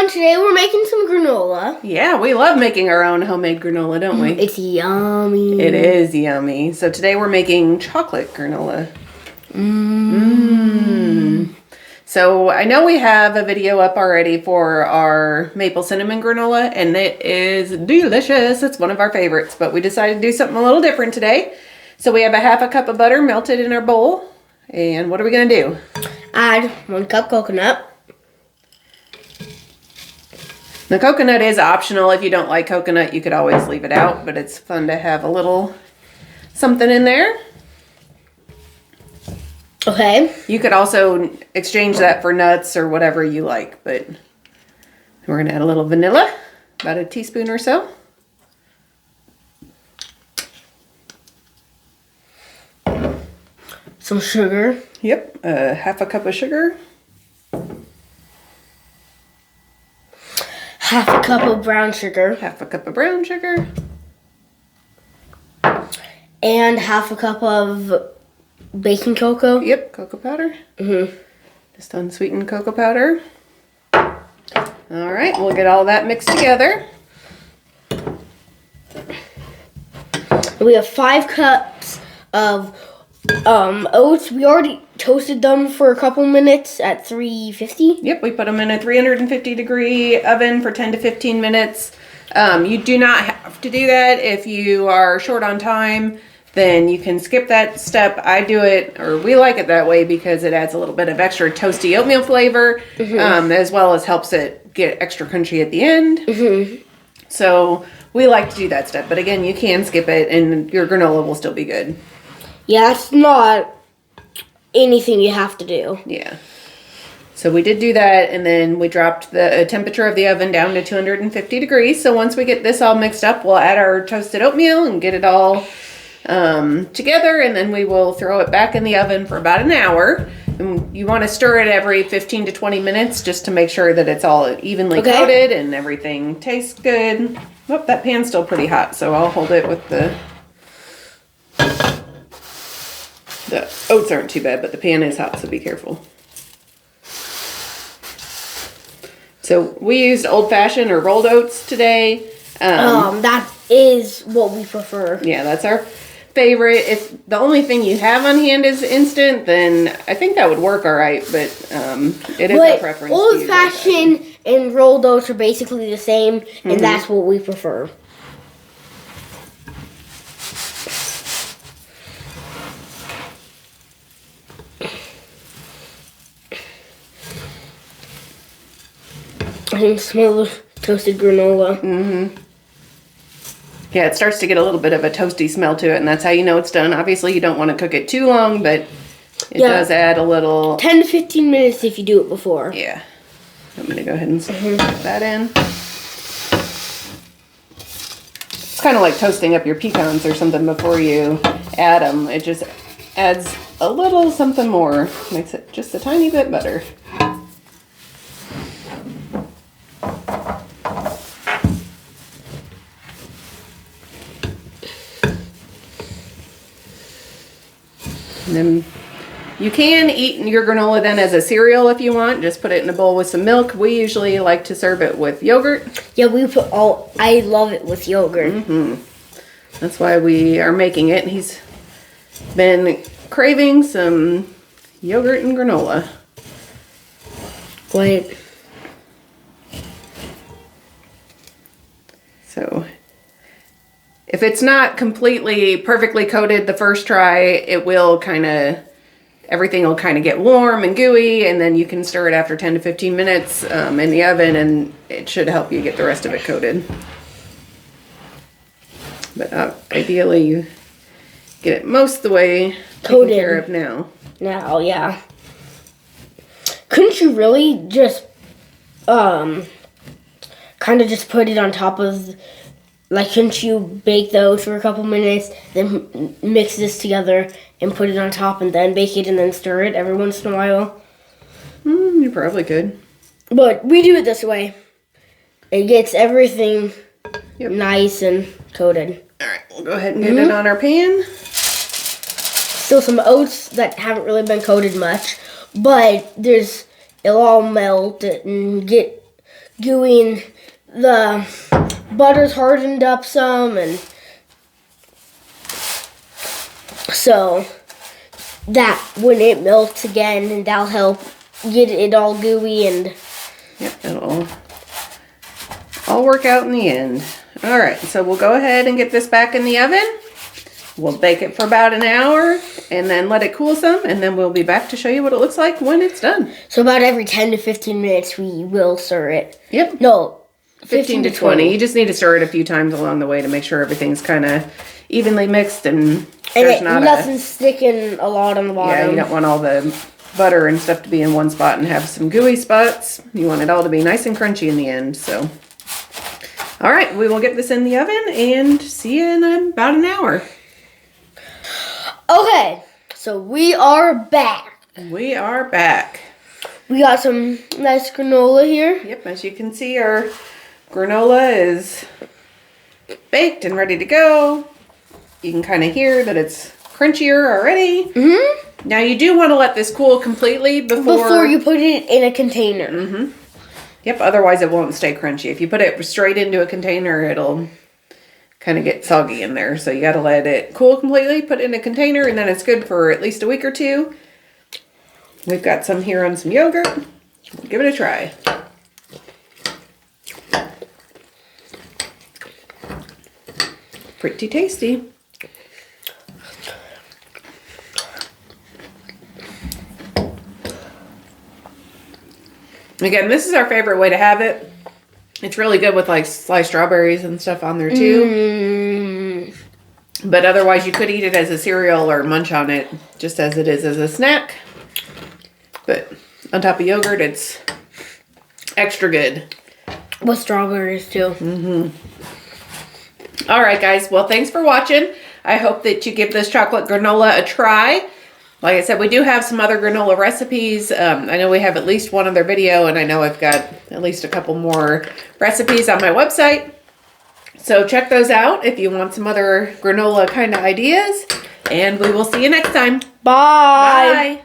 everyone, today we're making some granola. Yeah, we love making our own homemade granola, don't we? It's yummy. It is yummy. So today we're making chocolate granola. So I know we have a video up already for our maple cinnamon granola, and it is delicious. It's one of our favorites, but we decided to do something a little different today. So we have a half a cup of butter melted in our bowl. And what are we going to do? Add 1 cup coconut. The coconut is optional. If you don't like coconut, you could always leave it out, but it's fun to have a little something in there. Okay. You could also exchange that for nuts or whatever you like, but we're going to add a little vanilla, about a teaspoon or so. Some sugar. Yep, half a cup of sugar. Half a cup of brown sugar. Half a cup of brown sugar. And half a cup of baking cocoa. Yep, cocoa powder. Just unsweetened cocoa powder. All right, we'll get all that mixed together. We have 5 cups of oats. We already toasted them for a couple minutes at 350. Yep, we put them in a 350 degree oven for 10 to 15 minutes. You do not have to do that. If you are short on time, then you can skip that step. I do it, or we like it that way because it adds a little bit of extra toasty oatmeal flavor, as well as helps it get extra crunchy at the end. So we like to do that step. But again, you can skip it and your granola will still be good. Yeah, it's not anything you have to do. Yeah. So we did do that, and then we dropped the temperature of the oven down to 250 degrees. So once we get this all mixed up, we'll add our toasted oatmeal and get it all together, and then we will throw it back in the oven for about an hour. And you want to stir it every 15 to 20 minutes just to make sure that it's all evenly coated and everything tastes good. Oh, that pan's still pretty hot, so I'll hold it with the oats aren't too bad, but the pan is hot, so be careful. So we used old-fashioned or rolled oats today. That is what we prefer. Yeah, that's our favorite. If the only thing you have on hand is instant, then I think that would work all right, but it is our preference. Old-fashioned and rolled oats are basically the same, and that's what we prefer. I can smell the toasted granola. Yeah, it starts to get a little bit of a toasty smell to it, and that's how you know it's done. Obviously, you don't want to cook it too long, but it does add a little... 10 to 15 minutes if you do it before. Yeah. I'm going to go ahead and put that in. It's kind of like toasting up your pecans or something before you add them. It just adds a little something more. Makes it just a tiny bit better. And then you can eat your granola then as a cereal if you want. Just put it in a bowl with some milk. We usually like to serve it with yogurt. Yeah, I love it with yogurt. That's why we are making it. He's been craving some yogurt and granola. Wait. So if it's not completely perfectly coated the first try, it will everything will kind of get warm and gooey, and then you can stir it after 10 to 15 minutes in the oven, and it should help you get the rest of it coated. But ideally, you get it most of the way taken care of now. Now, yeah. Couldn't you really just kind of just put it on top of... Like, couldn't you bake the oats for a couple minutes, then mix this together and put it on top and then bake it and then stir it every once in a while? You probably could. But we do it this way. It gets everything nice and coated. All right, we'll go ahead and get it on our pan. Still some oats that haven't really been coated much, but it'll all melt and get gooey and the butter's hardened up some, and so that when it melts again, and that'll help get it all gooey and Yep, it'll all work out in the end. All right, so we'll go ahead and get this back in the oven. We'll bake it for about an hour and then let it cool some, and then we'll be back to show you what it looks like when it's done. so about every 10 to 15 minutes we will stir it. Yep. No, 15 to 20. You just need to stir it a few times along the way to make sure everything's kind of evenly mixed and there's not nothing's sticking a lot on the bottom. Yeah, you don't want all the butter and stuff to be in one spot and have some gooey spots. You want it all to be nice and crunchy in the end, so. All right, we will get this in the oven and see you in about an hour. Okay, so we are back. We are back. We got some nice granola here. Yep, as you can see, our granola is baked and ready to go. You can kind of hear that it's crunchier already. Mm-hmm. Now you do want to let this cool completely before you put it in a container. Mm-hmm. Yep, otherwise it won't stay crunchy. If you put it straight into a container, it'll kind of get soggy in there. So you got to let it cool completely, put it in a container, and then it's good for at least a week or two. We've got some here on some yogurt. We'll give it a try. Pretty tasty. Again, this is our favorite way to have it. It's really good with like sliced strawberries and stuff on there too. But otherwise you could eat it as a cereal or munch on it just as it is as a snack. But on top of yogurt, it's extra good. With strawberries too. All right, guys. Well, thanks for watching. I hope that you give this chocolate granola a try. Like I said, we do have some other granola recipes. I know we have at least one other video, and I know I've got at least a couple more recipes on my website. So check those out if you want some other granola kind of ideas. And we will see you next time. Bye. Bye.